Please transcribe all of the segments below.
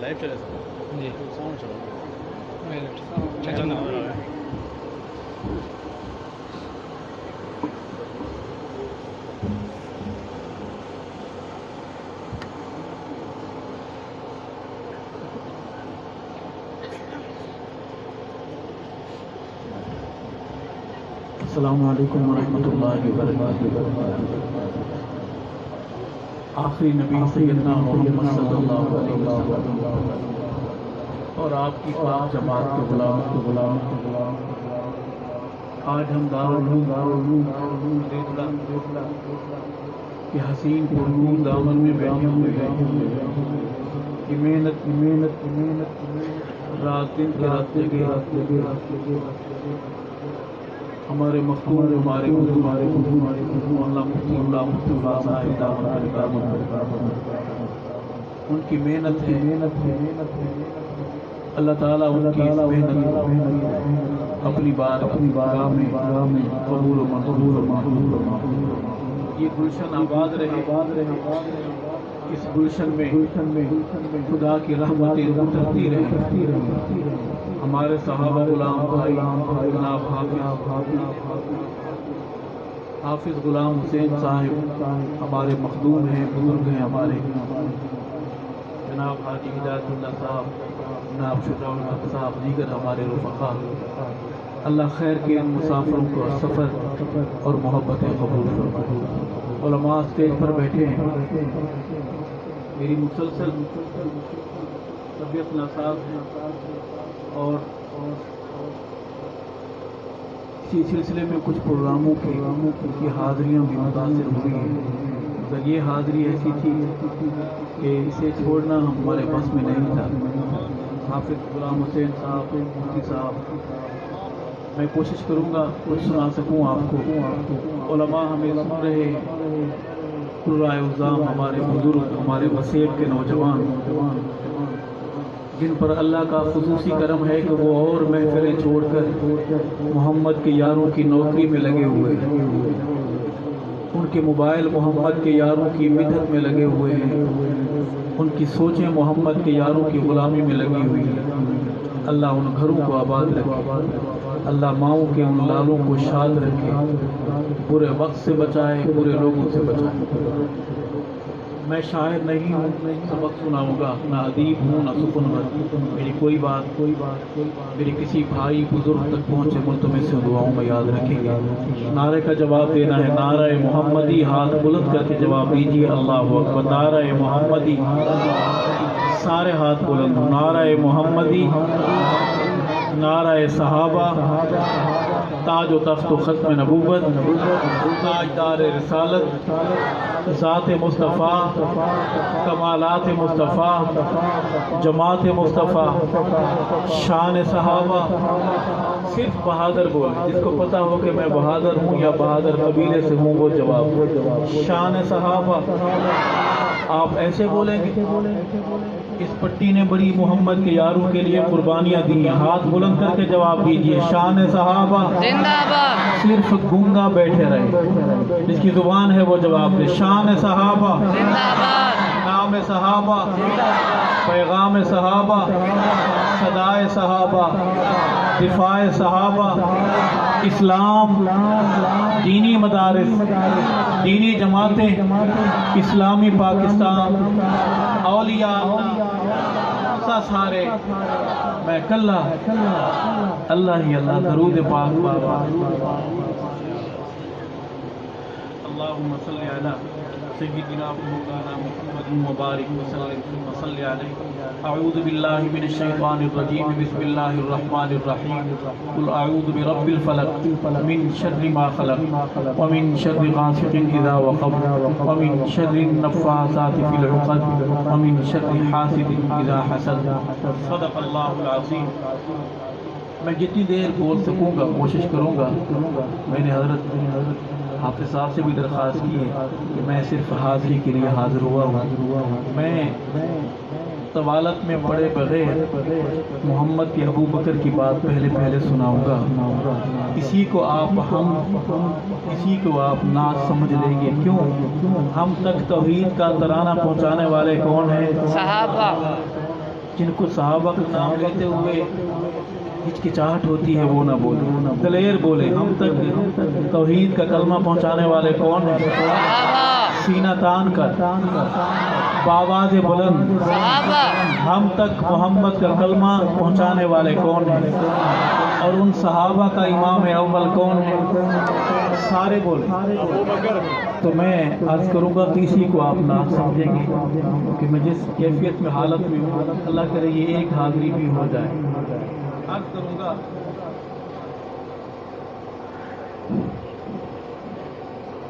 Life چلے سر جی sound چلو چلنا السلام علیکم ورحمۃ اللہ وبرکاتہ۔ آخری نبی سیدنا محمد صلی اللہ علیہ وسلم اور آپ کی پاک جماعت کے غلام آج ہم دارالعلوم کے حسین پرنور دامن میں بیٹھے ہوئے ہیں کہ محنت رات دن کے رات جگہ ہمارے مختوم ہمارے مولانا مفتی غلام مصطفیٰ صاحب دامن ان کی محنت ہے اللہ تعالیٰ ان کی اس محنت اپنی بارگاہ میں قبول و منظور یہ گلشن آباد رہے، اس گلشن میں خدا کی رحمتیں اترتی رہے، ہمارے صحابہ غلام بھائی جناب حافظ غلام حسین صاحب ہمارے مخدوم ہیں، بزرگ ہیں ہمارے، جناب حاجی ہدایت اللہ صاحب، جناب شجاع الحق صاحب، دیگر ہمارے رفقا، اللہ خیر کے ان مسافروں کو سفر اور محبت قبول فرمائے۔ علماء اسٹیج پر بیٹھے ہیں، میری مسلسل طبیعت ناساز ہے اور اسی سلسلے میں کچھ پروگراموں کی حاضریاں بھی متاثر ہوئی ہیں، مگر یہ حاضری ایسی تھی کہ اسے چھوڑنا ہمارے بس میں نہیں تھا۔ حافظ غلام حسین صاحب، مفتی صاحب، میں کوشش کروں گا کچھ سنا سکوں آپ کو۔ علماء ہمیں سن رہے، قرائے عظام ہمارے بزرگ، ہمارے وسیب کے نوجوان، جن پر اللہ کا خصوصی کرم ہے کہ وہ اور محفلیں چھوڑ کر محمد کے یاروں کی نوکری میں لگے ہوئے ہیں، ان کے موبائل محمد کے یاروں کی مدحت میں لگے ہوئے ہیں، ان کی سوچیں محمد کے یاروں کی غلامی میں لگی ہوئی ہیں۔ اللہ ان گھروں کو آباد رکھے، اللہ ماؤں کے ان لالوں کو شاد رکھے، برے وقت سے بچائے، برے لوگوں سے بچائے۔ میں شاعر نہیں ہوں، سبق سناؤں گا، نہ ادیب ہوں نہ سخنور، میری کوئی بات میرے کسی بھائی بزرگ تک پہنچے ملتمس سے دعاؤں میں یاد رکھیں گے۔ نعرے کا جواب دینا ہے، نعرہ محمدی، ہاتھ بلند کر کے جواب دیجیے، اللہ اکبر، نعرہ محمدی، سارے ہاتھ بلند، نعرہ محمدی، نعرہ صحابہ، تاج و تخت و ختم نبوت، تاجدار رسالت، ذات مصطفیٰ، کمالات مصطفیٰ، جماعت مصطفیٰ، شان صحابہ۔ صرف بہادر بول، جس کو پتہ ہو کہ میں بہادر ہوں یا بہادر قبیلے سے ہوں وہ جواب۔ شان صحابہ آپ ایسے بولیں گے، اس پٹی نے بڑی محمد کے یاروں کے لیے قربانیاں دی ہیں، ہاتھ بلند کر کے جواب دیجئے، شان صحابہ زندہ باد۔ صرف گونگا بیٹھے رہے، جس کی زبان ہے وہ جواب دے، شان صحابہ زندہ باد، نام صحابہ، پیغام صحابہ، صدائے صحابہ، دفاع صحابہ، اسلام، دینی مدارس، دینی جماعتیں، اسلامی پاکستان، اولیاء سارے، میں کلہ اللہ ہی اللہ، درود پاک بابا۔ اللہم صلی علی سیدنا مولانا محمد مبارک وسلم صلی علیہ۔ اعوذ باللہ من الشیطان الرجیم، بسم اللہ الرحمن الرحیم، قل اعوذ برب الفلق من شر ما خلق ومن شر غاسق اذا وقب ومن شر النفاثات فی العقد ومن شر حاسد اذا حسد۔ صدق اللہ العظیم۔ میں جتنی دیر بول سکوں گا کوشش کروں گا۔ میں نے حضرت حافظ صاحب سے بھی درخواست کی ہے کہ میں صرف حاضری کے لیے حاضر ہوا ہوں، میں طوالت میں پڑے بغیر محمد کے ابو بکر کی بات پہلے سناؤں گا. اسی کو آپ ناز سمجھ لیں گے. کیوں؟ ہم تک توحید کا ترانہ پہنچانے والے کون ہیں؟ صحابہ. جن کو صحابہ کا نام لیتے ہوئے ہچکچاہٹ ہوتی ہے وہ نہ بولے، دلیر بولے. ہم تک توحید کا کلمہ پہنچانے والے کون ہیں؟ سینہ تان کر باواز بلند. ہم تک محمد کا کلمہ پہنچانے والے کون ہیں؟ اور ان صحابہ کا امام اول کون ہے؟ سارے بولے. تو میں عرض کروں گا کہ اسی کو آپ نہ سمجھیں گے کہ میں جس کیفیت میں حالت میں ہوں، اللہ کرے یہ ایک حاضری بھی ہو جائے. عرض کروں گا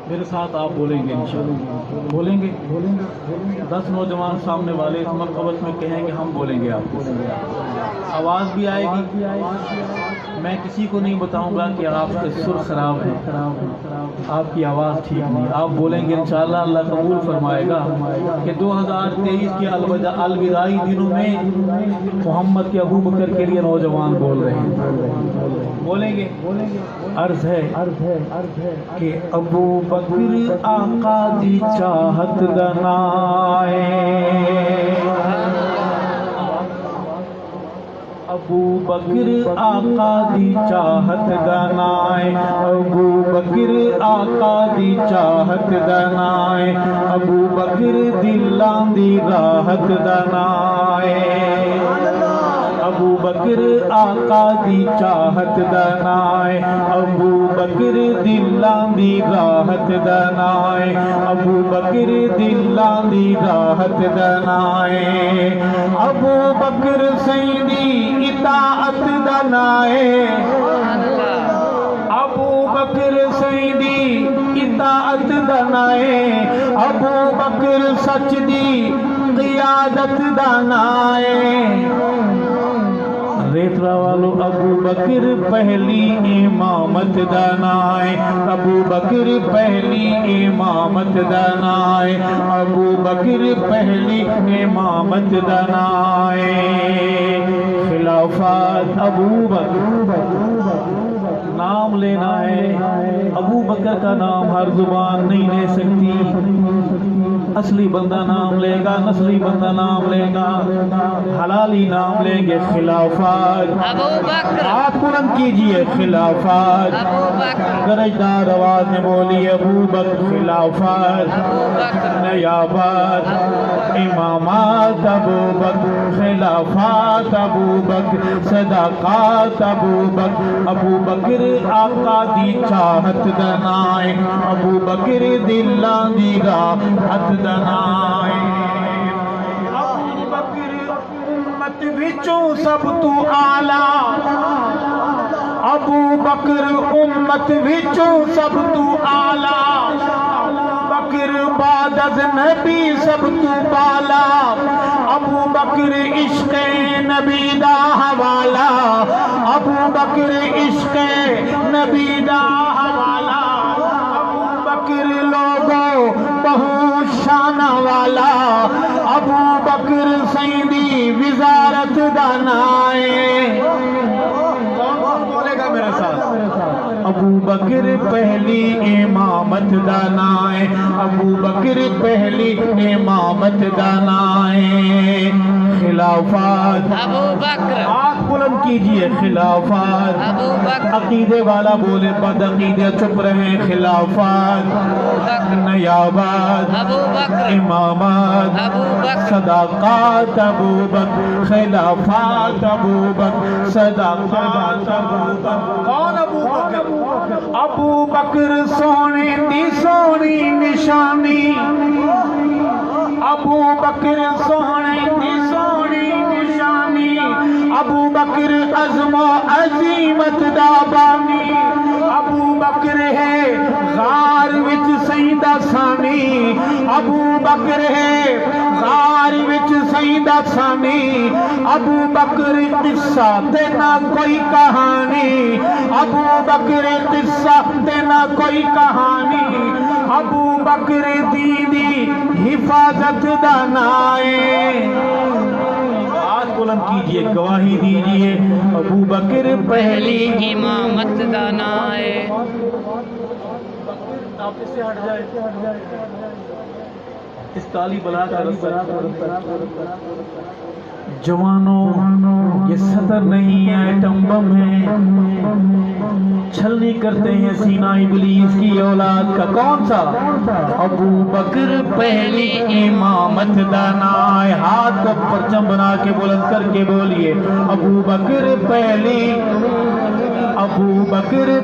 میرے ساتھ آپ بولیں گے انشاءاللہ. بولیں گے 10 نوجوان سامنے والے اس مرتبت میں کہیں گے ہم بولیں گے. آپ آواز بھی آئے گی. میں کسی کو نہیں بتاؤں گا کہ آپ کے سر خراب ہیں، آپ کی آواز ٹھیک نہیں. آپ بولیں گے انشاءاللہ. اللہ قبول فرمائے گا کہ 2023 کے الوداعی دنوں میں محمد کے ابو بکر کے لیے نوجوان بول رہے ہیں. بولیں گے. عرض ہے کہ ابو بکر آقا دی چاہت دنائے، ابو بکر آقا دی چاہت دنائے، ابو بکر آقا دی چاہت دنائے، ابو بکر دلاں دی راحت دنائے، ابو بکر آقا دی چاہت دنائے، ابو بکر دلاں دی راحت دنائے، ابو بکر دلاں دی راحت دنائے، ابو بکر سیدی اطاعت دنائے، ابو بکر سیدی اطاعت دنائے، ابو بکر سچ دی قیادت دنائے. ریترا والو ابو بکر پہلی امامت دنائے، ابو بکر پہلی امامت دنائے، ابو بکر پہلی امامت دنائے. خلافت ابو بکر نام لینا ہے. ابو بکر کا نام ہر زبان نہیں لے سکتی. اصلی بندہ نام لے گا، نسلی بندہ نام لے گا، حلالی نام لیں گے. خلافت ابو بکر. ہاتھ بلند کیجئے. خلافت ابو بکر. گرجدار آواز میں بولی ابو بکر. خلافت ابو بکر. نیابت امامات ابو بکر، خلافات ابو بکر، صداقات ابو بکر. ابو بکر آقا دی چاہت دنائے، ابو بکر دلاں دی راحت دنائے. ابو بکر امت وچوں سب تو اعلیٰ، ابو بکر امت وچوں سب تو اعلیٰ، بکر بعد از نبی سب تو بالا، ابو بکر عشق نبی دا حوالہ، ابو بکر عشق نبی دا حوالہ، ابو بکر لوگوں بہت شان والا، ابو بکر سیدی وزارت دنائے. بولے گا میرے ساتھ. ابو بکر پہلی امامت دنائے، ابو بکر پہلی امامت دنائے. خلافت ابو بکر. ہاتھ بلند کیجئے. خلافت ابو بکر. عقیدے والا بولے، بد عقیدے چپ رہے. خلافت نیابت ابو بکر. امامت ابو بکر. صداقات ابو بکر، خلافات ابو بکر، صداقات ابو بکر. کون ابو بکر؟ ابو بکر سونے دی سونی نشانی، ابو بکر سونے دی سونی نشانی، ابو بکر عزم و عزیمت دا بانی، ابو بکر ہے غار وچ سیدہ ثانی، ابو بکر ہے غار وچ سیدہ ثانی، ابو بکر قصہ تے نہ کوئی کہانی، ابو بکر قصہ تے نہ کوئی کہانی، ابو بکر دی حفاظت دنائے. بلند کیجئے گواہی دیجئے ابو بکر پہلی امامت دانائے آپ اس سے ہٹ جائے اس کالی بلا کا جوانوں یہ سطر نہیں ہے ایٹم بم ہے چھلنی کرتے ہیں سینہ ابلیس کی اولاد کا کون سا ابو بکر پہلی امامت دانائے ہاتھ کو پرچم بنا کے بلند کر کے بولیے ابو بکر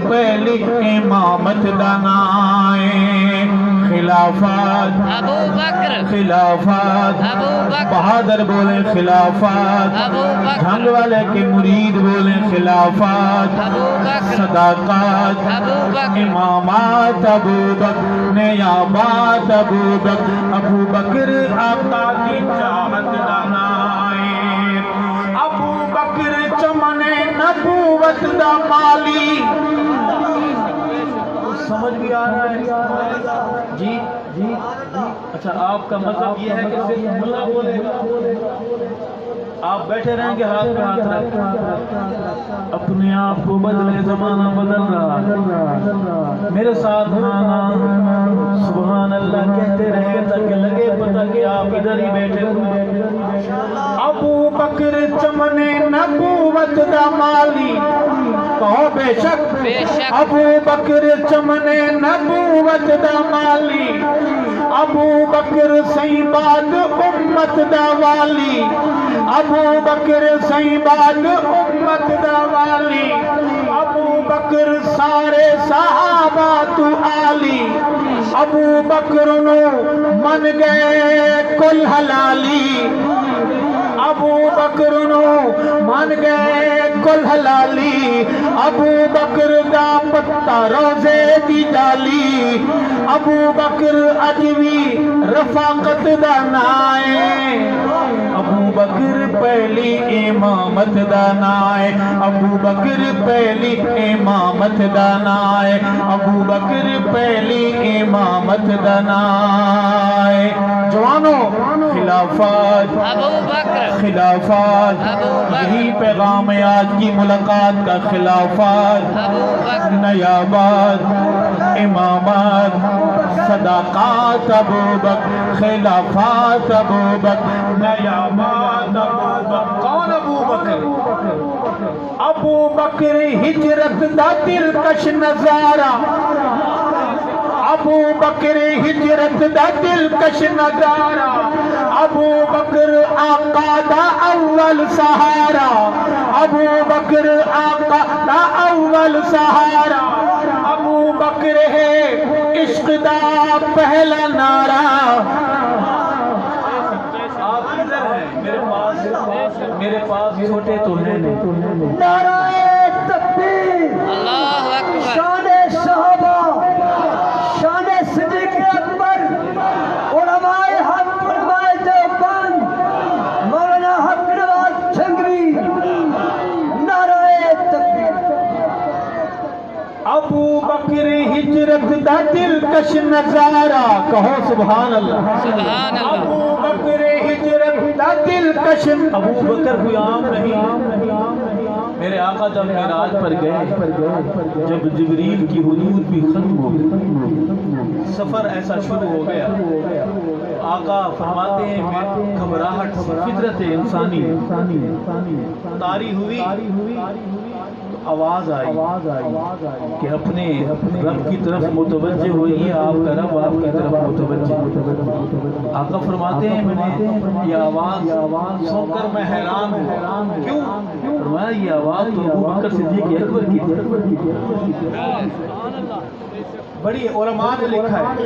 پہلی امامت دانائے خلافات ابو بکر خلافات ابو بکر بہادر بولیں خلافات ابو بکر جھنگ والے کے مرید بولیں خلافات ابو بکر صداقات ابو بکر امامات ابو بکر نیابات ابو بکر آقا کی چاہت دانائے ابو بکر چمن نبوت دا مالی سمجھ بھی آ رہا ہے جی اچھا آپ کا مطلب یہ ہے کہ صرف ملا بولے گا آپ بیٹھے رہیں گے ہاتھ پہ ہاتھ رکھ اپنے آپ کو بدلے زمانہ بدل رہا میرے ساتھ آنا سبحان اللہ کہتے رہے تک لگے پتہ کہ آپ ادھر ہی بیٹھے ہوئے ابو بکر چمن نبوت دا مالی کہو بے شک ابو بکر چمن نبوت دا مالی ابو بکر سی بات امت دا والی ابو بکر سی بات امت دا والی ابو بکر سارے صحابہ تو عالی ابو بکر نو من گئے کل حلالی ابو بکر نو من گئے کل حلالی ابو بکر دا پتہ روزے دی ڈالی ابو بکر اجوی رفاقت دا نائے ابو بکر پہلی امامت دانائے ابو بکر پہلی امامت دانائے ابو بکر پہلی امامت دانائے جوانوں خلافات ابو بکر خلافات یہی پیغام ہے آج کی ملاقات کا خلافات ابو بکر نیابات امامات صداقات ابو بکر خلافات ابو بکر نیابات ابو بکر کون ابو بکر ابو بکر ہجرت دا دلکش نظارہ ابو بکر ہجرت دا دلکش نظارہ ابو بکر آقا دا اول سہارا ابو بکر آقا دا اول سہارا ابو بکر ہے عشق دا پہلا نعرہ میرے پاس چھوٹے تو ہیں نعرہ تکبیر اللہ اکبر شان صحابہ شان صدیق اکبر علماء حق علماء دیوبند مولانا حق نواز جھنگوی نعرہ تکبیر ابو بکر ہجرت دا دلکش نظارہ کہو سبحان اللہ سبحان اللہ ابو بکر ہجرت دا دلکش ابو بکر کوئی عام نہیں میرے آقا جب معراج پر گئے جب جبریل کی حضور بھی ختم ہو گئی سفر ایسا شروع ہو گیا آقا فرماتے ہیں گھبراہٹ فطرت انسانی طاری ہوئی آواز آئی کہ اپنے رب کی طرف متوجہ ہوئی آپ کا رب آپ کی طرف متوجہ آقا فرماتے ہیں میں نے یہ آواز سن کر میں حیران ہوں کیوں فرمایا یہ آواز تو ابو بکر صدیق اکبر کی تھی بڑی علماء نے لکھا ہے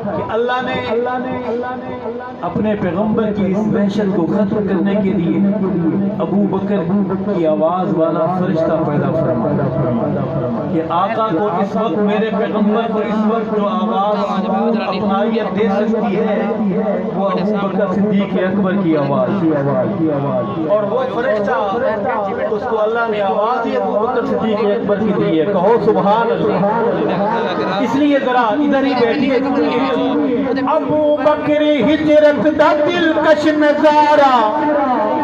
کہ اللہ نے اپنے پیغمبر کی اس وحشت کو ختم کرنے کے لیے ابو بکر کی آواز والا فرشتہ پیدا فرمایا کہ آقا کو اس وقت میرے پیغمبر کو اس وقت جو آواز اپنائیت دے سکتی ہے وہ ابو بکر صدیق اکبر کی آواز اور وہ فرشتہ اس کو اللہ نے آواز ہی ابو بکر صدیق اکبر کی دی ہے کہو سبحان اللہ اس لیے ذرا ادھر ہی بیٹھیے ابو بکر ہجرت دا دلکش نظارہ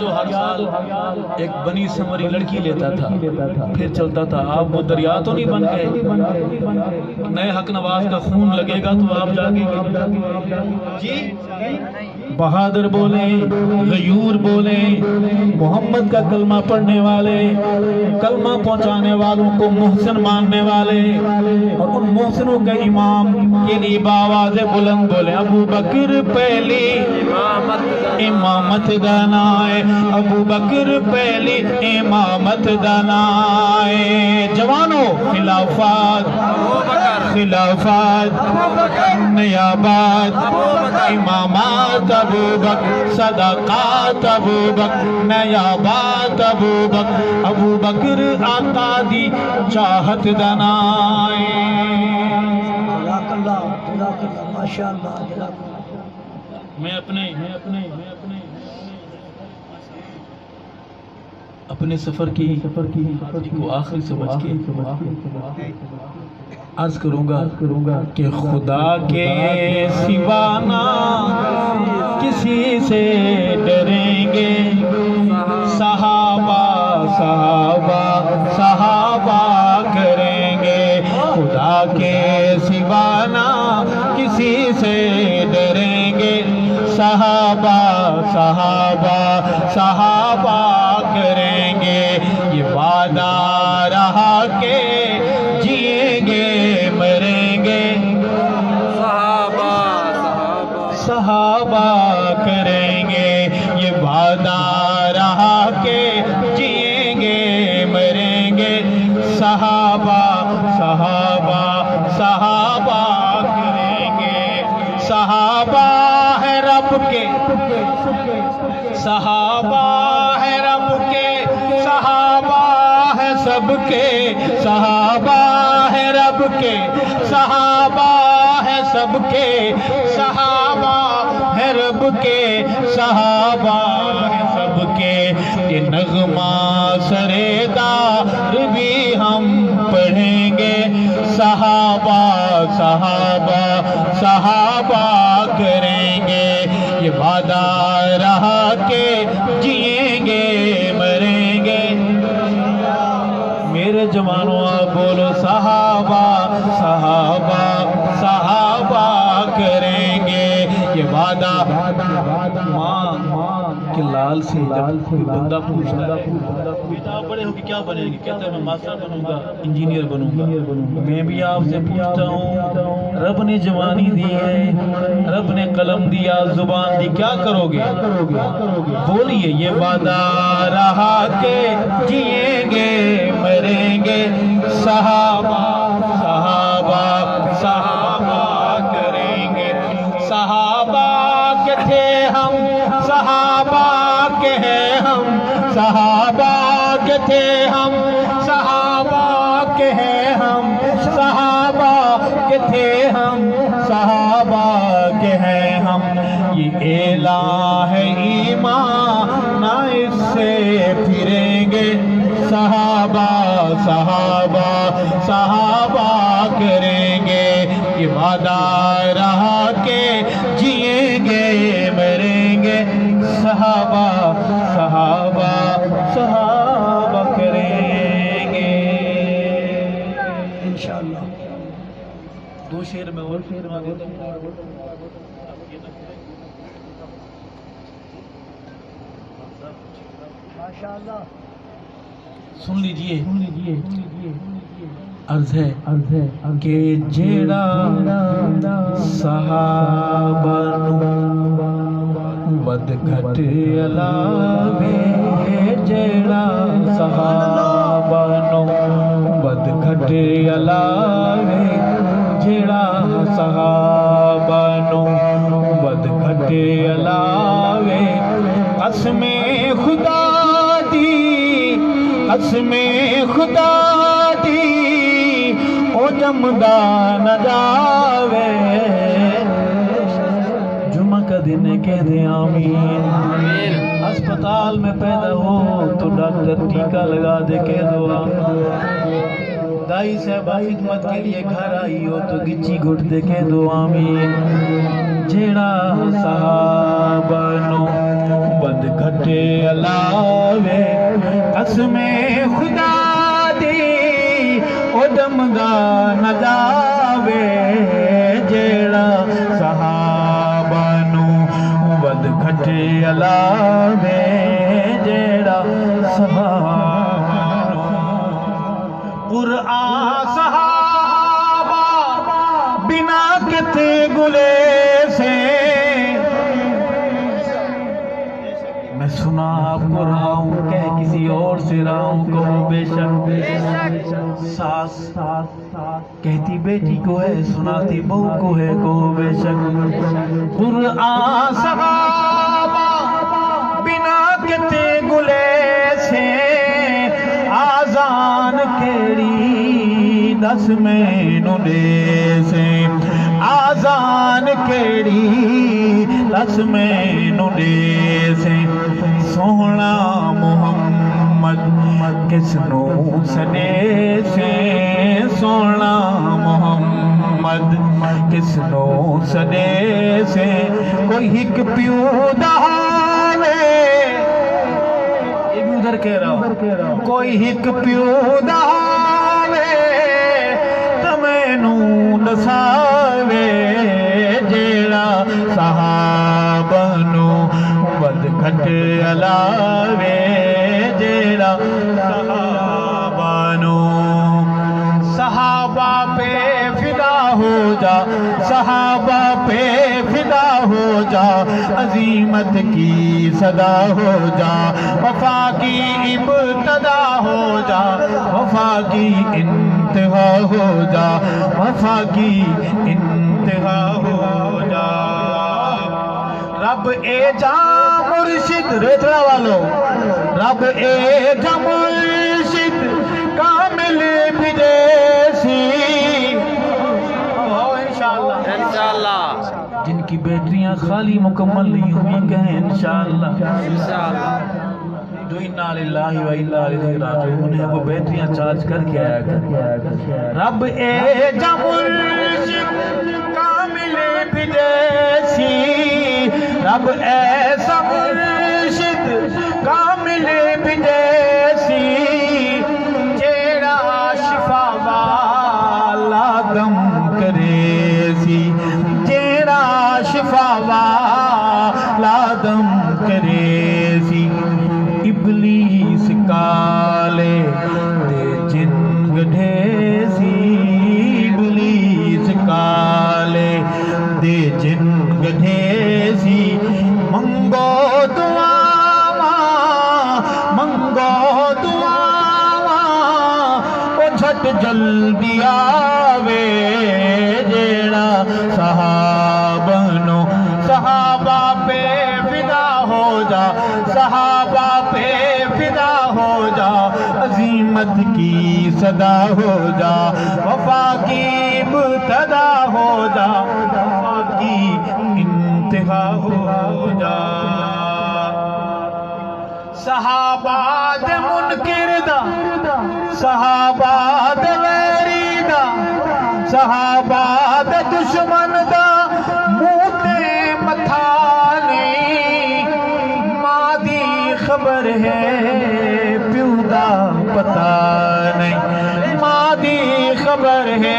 جو ہر سال ایک بنی سمری لڑکی لیتا تھا پھر چلتا تھا، آپ وہ دریا تو نہیں بن گئے؟ نئے حق نواز کا خون لگے گا تو آپ جاگیں گے جی؟ بہادر بولے، غیور بولے، محمد کا کلمہ پڑھنے والے، کلمہ پہنچانے والوں کو محسن ماننے والے، اور ان محسنوں کے امام کے لیے باواز بلند بولے، ابو بکر پہلی امامت دانائے، ابو بکر پہلی امامت دانائے، جوانوں خلافات خلافات نیابات امامات ابو بکر، صدقات ابو بکر، نیابات ابو بکر، ابو بکر آقا دی چاہت دنائے۔ جزاک اللہ ماشاء اللہ۔ میں اپنے سفر کی کو آخری سمجھ کے عرض کروں گا کہ خدا کے سوا نہ کسی سے ڈریں گے، صحابہ صحابہ صحابہ کریں گے، خدا کے سوا نہ کسی سے ڈریں گے، صحابہ صحابہ صحابہ کریں گے، یہ وعدہ رہا کہ جئیں گے مریں گے، صحابہ کریں گے، یہ وعدہ رہا کہ جئیں گے مریں گے، صحابہ صحابہ صحابہ کریں گے، صحابہ ہے رب کے، صحابہ ہے رب کے، صحابہ ہے سب کے، صحابہ ہے رب کے، صحابہ ہے سب کے، صحابہ ہے رب کے، صحابہ ہے سب کے، یہ نغمہ سردار بھی ہم پڑھیں گے، صحابہ صحابہ صحابہ کریں گے، یہ وعدہ رہا کہ جئیں گے مریں گے، میرے جوانوں آپ بولو صحابہ صحابہ صحابہ کریں گے، یہ وعدہ۔ ماں کہ لال سے کوئی بندہ پوچھتا ہے بیٹا آپ بڑے ہو کہ کیا بنے گے، کہتا ہے میں ماسٹر بنوں گا، انجینئر بنوں گا، میں بھی آپ سے پوچھتا ہوں رب نے جوانی دی ہے، رب نے قلم دیا، زبان دی، کیا کرو گے؟ بولیے یہ وعدہ رہا کہ جئیں گے مریں گے، صحابہ صحابہ صحابہ کریں گے، صحابہ کے تھے ہم، صحابہ کے ہیں ہم، صحابہ کے تھے ہم، صحابہ کے ہیں ہم، صحابہ کے تھے ہم، صحابہ کے ہیں ہم، یہ اعلان ہے ایمان نہ اس سے پھریں گے، صحابہ صحابہ صحابہ کریں گے، یہ وعدہ رہا کہ جئیں گے مریں گے، صحابہ صحابہ صحابہ کریں گے انشاءاللہ۔ دو شعر میں اور شعر میں دیتا ہوں، ماشاءاللہ سن لیجئے۔ عرض ہے کہ جیڑا صحابہ نو ود گھٹ علاوے، جیڑا صحابہ نو ود گھٹ علاوے، جیڑا صحابہ نو ود گھٹ علاوے، قسم خدا دی، قسم خدا دی، او جمدا نہ جاوے، جمعہ کا دن کہہ دے آمین، ہسپتال میں پیدا ہو تو ڈاکٹر ٹیکہ لگا دے کہہ دو آمین، دائی صاحبہ خدمت کے لیے گھر آئی ہو تو گچی گھٹ دے کہہ دو آمین، جیڑا صحابہ نو ود ود گھٹے علاوے قسم خدا دی ادم دا نہ جاوے جیڑا صحابہ نو ود گھٹے علاوے جیڑا صحابہ نو قرآن صحابہ بنا کتے گلے سے میں سنا آپ کو رہا ہوں کہ کسی اور سے رہا ہوں کہو بے شک ساس کہتی بیٹی کو ہے سناتی بہو کو ہے کہو بے شک قرآن صحابہ بنا کتے گلے سے آزان کیڑی دس مینو دے سے آزان کیڑی دس مینو دے سے سونا محمد کس نو سنے سے سونا محمد کس نو سنے سے کوئی ہک پیو دہاوے یہ بھی ادھر کہہ رہا ہوں کوئی ہک پیو دہاوے تمینو دساوے جیڑا صحابہ نو ود گھٹے علاوے جیڑا صحابہ نو صحابہ پہ فدا ہو جا صحابہ پہ فدا ہو جا عظیمت کی صدا ہو جا وفا کی ابتدا ہو جا وفا کی انتہا ہو جا وفا کی انتہا ہو جا رب اے جا مرشد ریتڑا والو رب اے جا مرشد کامل بھی جیسی انشاءاللہ جن کی بیٹریاں خالی مکمل نہیں ہوئی کہیں انشاءاللہ جو انا للہ و انا الیہ راجعون انہیں وہ بیٹریاں چارج کر کے آیا کر رب اے جا مرشد کامل بھی جیسی رب ایسا مرشد کامل بھی جیسی جیڑا شفا والا دم کرے سی جیڑا شفا والا دم کرے سی ابلیس کالے دے جن گدھے سی ابلیس کالے دے جن گدھے سی منگو دعا او جھٹ جلدی آوے جیڑا صحابہ نو صحابہ پہ فدا ہو جا صحابہ پہ فدا ہو جا عظیمت کی صدا ہو جا وفا کی ابتدا ہو جا وفا کی انتہا ہو جا صحابہ دے منکر دا صحابہ دے ویری دا صحابہ دے دشمن دا موتے متھالی ماں دی خبر ہے پیو دا پتہ نہیں ماں دی خبر ہے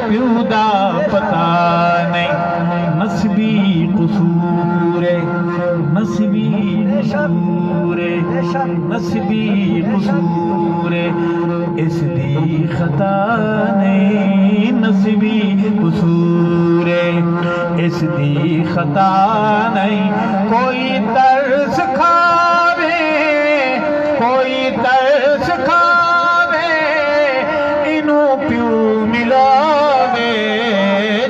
پیو دا پتہ نہیں نسبی قصور نسبی قصور نسبی قصور اس دی خطا نہیں نسبی قصور اس دی خطا نہیں کوئی ترس کھاوے کوئی ترس کھاوے انہوں پیو ملاوے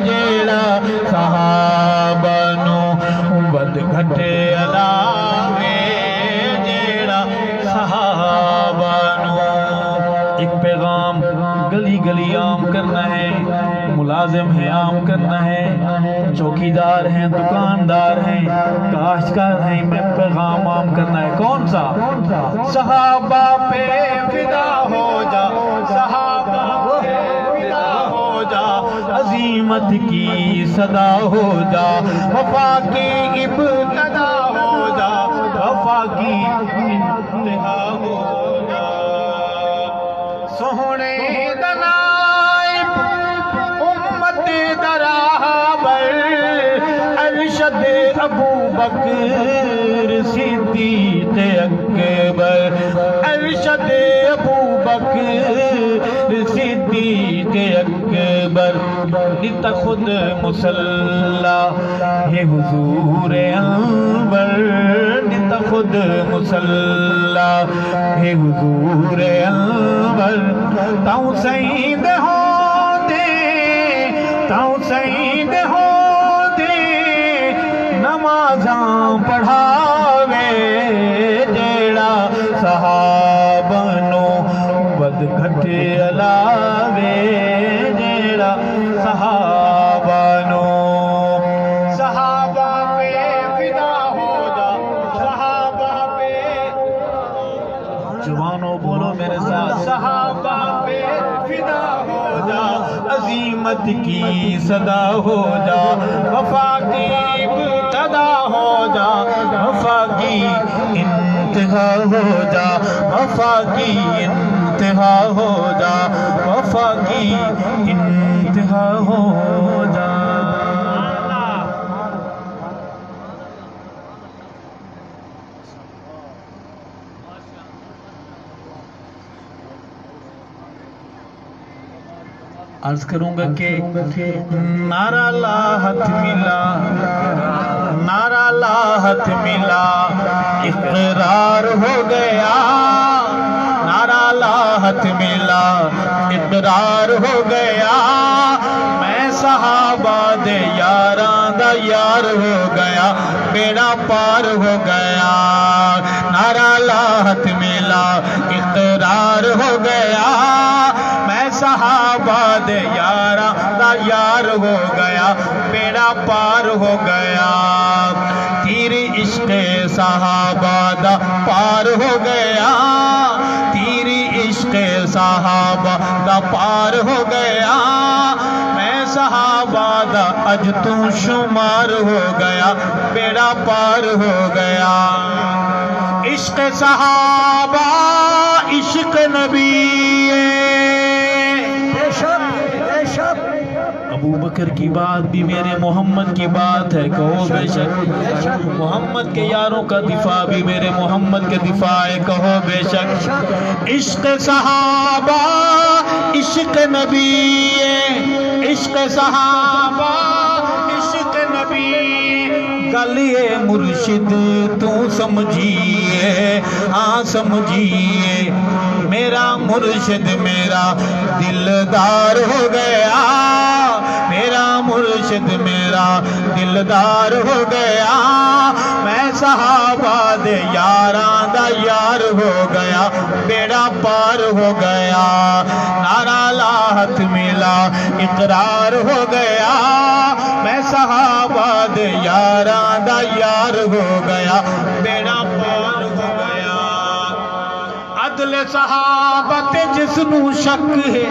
جیڑا صحابہ نو ود گھٹے علاوے جیڑا صحابہ نو ایک پیغام گلی گلی عام کرنا ہے ملازم ہے عام کرنا ہے چوکیدار ہیں دکاندار ہیں کاشتکار ہیں میں پیغام عام کرنا ہے کون سا صحابہ پہ فدا ہو جا صحابہ پہ فدا ہو جا عظیمت کی صدا ہو جا وفا کی ابتدا ہو جا انتہا ہو جا سوہنے دنائب امت دراہ بر ارشد ابو بکر صدیق اکبر ارشد ابو بکر صدیق اکبر نت خود مسلح ہے حضور انور نت خود مسلح ہے حضور انور تاؤں سعید ہو دے تاؤں سعید ہو دے نمازاں پڑھاوے جیڑا صحابنو ود گھٹ علاوے جیڑا صحابنو صحابہ پہ فدا ہو جا صحابہ پہ جوانوں بولو میرے ساتھ صحابہ پہ فدا ہو جا عظیمت کی صدا ہو جا وفا کی ابتدا ہو جا وفا کی انتہا ہو جا وفا کی انتہا ہو جا وفا کی انتہا ہو جا عرض کروں گا کہ نعرہ لاحت ملا نعرہ لاحت ملا اقرار ہو گیا نعرہ لاحت ملا اقرار ہو گیا میں صحابہ دے یاراں دا یار ہو گیا بیڑا پار ہو گیا نعرہ لاحت ملا اقرار ہو گیا میں صحابہ دے یاراں دا یار ہو گیا بیڑا پار ہو گیا تیر عشق صحابہ دا پار ہو گیا تیر عشق صحابہ دا پار ہو گیا میں صحابہ دا اج تو شمار ہو گیا بیڑا پار ہو گیا عشق صحابہ عشق نبی ابو بکر کی بات بھی میرے محمد کی بات ہے کہو بے شک محمد کے یاروں کا دفاع بھی میرے محمد کے دفاع ہے کہو بے شک عشق صحابہ عشق نبی عشق صحابہ عشق نبی گلیے مرشد تو سمجھیے ہاں سمجھیے میرا مرشد میرا دلدار ہو گیا میرا مرشد میرا دلدار ہو گیا میں صحابہ دے یاراں دا یار ہو گیا بیڑا پار ہو گیا نعرہ لاحت ملا اقرار ہو گیا میں صحابہ دے یاراں دا یار ہو گیا بیڑا پار ہو گیا عدل صحابت جس نو شک ہے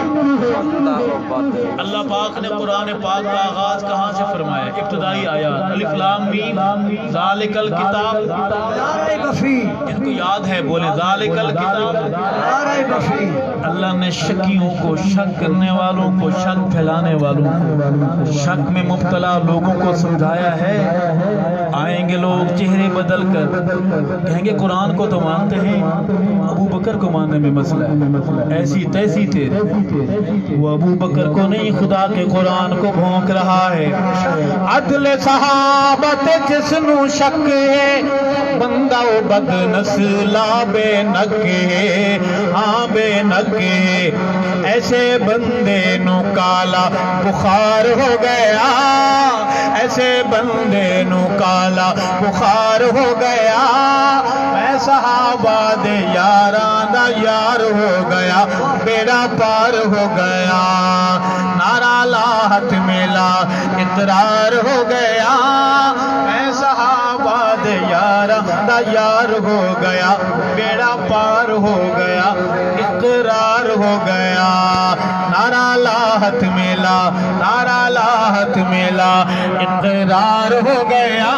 اللہ پاک نے قرآن پاک کا آغاز کہاں سے فرمایا ابتدائی آیات الف لام میم ذالک الکتاب جن کو یاد ہے بولے ذالک الکتاب اللہ نے شکیوں کو شک کرنے والوں کو شک پھیلانے والوں کو شک میں مبتلا لوگوں کو سمجھایا ہے آئیں گے لوگ چہرے بدل کر کہیں گے قرآن کو تو مانتے ہیں ابو بکر کو ماننے میں مسئلہ ہے ایسی تیسی تیرے وہ ابو بکر کو نہیں خدا کے قرآن کو بھونک رہا ہے عدل صحابت جس نو شک ہے بندہ و بد نسلا بے نکے ہاں بے نکے ایسے بندے نو کالا بخار ہو گیا ایسے بندے نو کالا بخار ہو گیا میں صحابہ دے یاراں دا یار ہو گیا بیڑا پار ہو گیا نعرہ لاحت ملا اقرار ہو گیا میں صحابہ دے یاراں دا یار ہو گیا بیڑا پار ہو گیا اقرار ہو گیا نعرہ لاحت ملا نعرہ لاحت ملا اقرار ہو گیا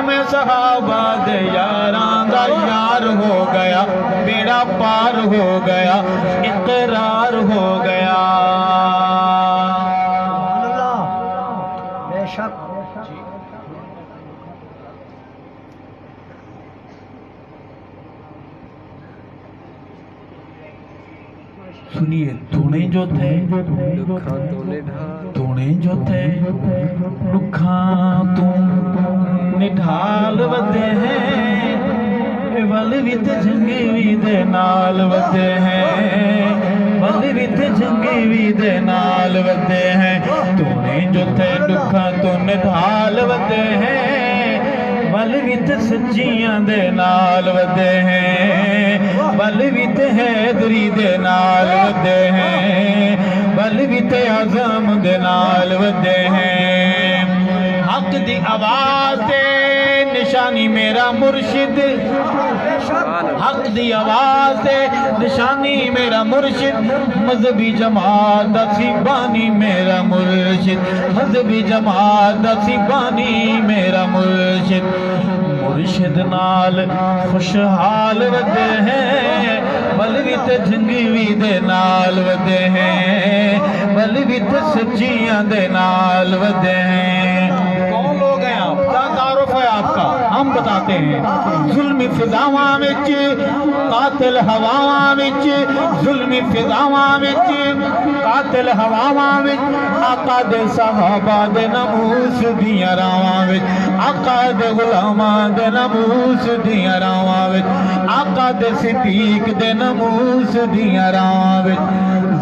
میں صحابہ دے یاراں دا میرا یار ہو گیا، بیڑا پار ہو گیا، اقرار ہو گیا۔ اللہ بے شک سنیے، تونے جو تھے دکھاں تم نڈھال ودے ہیں، ول وت جنگی وی دے نال ودے ہیں، ول وت جنگی وی دے نال ودے ہیں۔ تونے جو تھے دکھاں تو نڈھال ودے ہیں، ول وت سچیاں دے نال ودے ہیں، ول وت حیدری دے نال ودے ہیں، ول وت اعظم دے نال ودے ہیں۔ حق دی آواز دے نشانی میرا مرشد، حق دی آواز دے نشانی میرا مرشد، مذہبی جماعت دا سیبانی میرا مرشد، مذہبی جماعت دا سیبانی میرا مرشد۔ مرشد نال خوشحال ودے ہیں، بلوی تے جنگی وی دے نال ودے ہیں، بلوی تے سچیاں دے نال ودے ہیں۔ کون لوگ ہیں آپ؟ کیا تعارف ہے آپ کا؟ ہم بتاتے ہیں۔ ظلمی فضاواں وچ، قاتل ہواواں وچ، ظلمی فضاواں وچ، قاتل ہواواں وچ، آقا دے صحابہ دے ناموس دیاں راواں وچ، آقا دے غلاماں دے ناموس دیاں راواں وچ، آقا دے صدیق دے ناموس دیاں راواں وچ،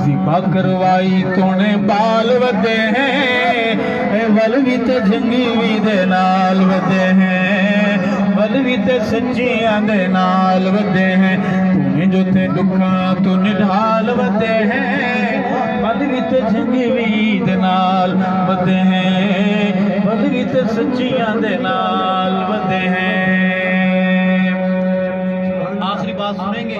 ذبح کروائی تونے بال ودے ہیں، ولوی تے جنگی وی دے نال ودے ہیں، ولوی تے سچیاں دے نال ودے ہیں۔ تونے جو تے دکھاں تو نڈھال ودے ہیں، ولوی تے جنگی وی دے نال ودے ہیں، ولوی تے سچیاں دے نال ودے ہیں۔ آخری بات سنیں گے۔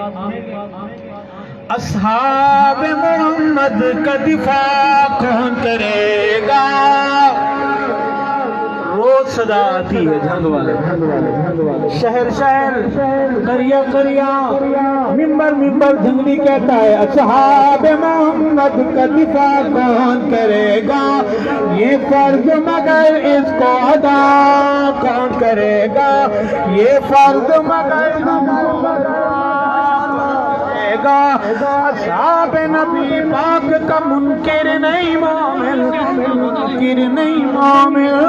اصحاب محمد کا دفاع کون کرے گا؟ روز صدا آتی ہے جھنگ والے، شہر شہر، قریہ قریہ، ممبر ممبر جھنگلی کہتا ہے اصحاب محمد کا دفاع کون کرے گا؟ یہ فرض مگر اس کو ادا کون کرے گا؟ یہ فرض مگر اصحاب نبی پاک کا منکر نہیں مومن، منکر نہیں مومن۔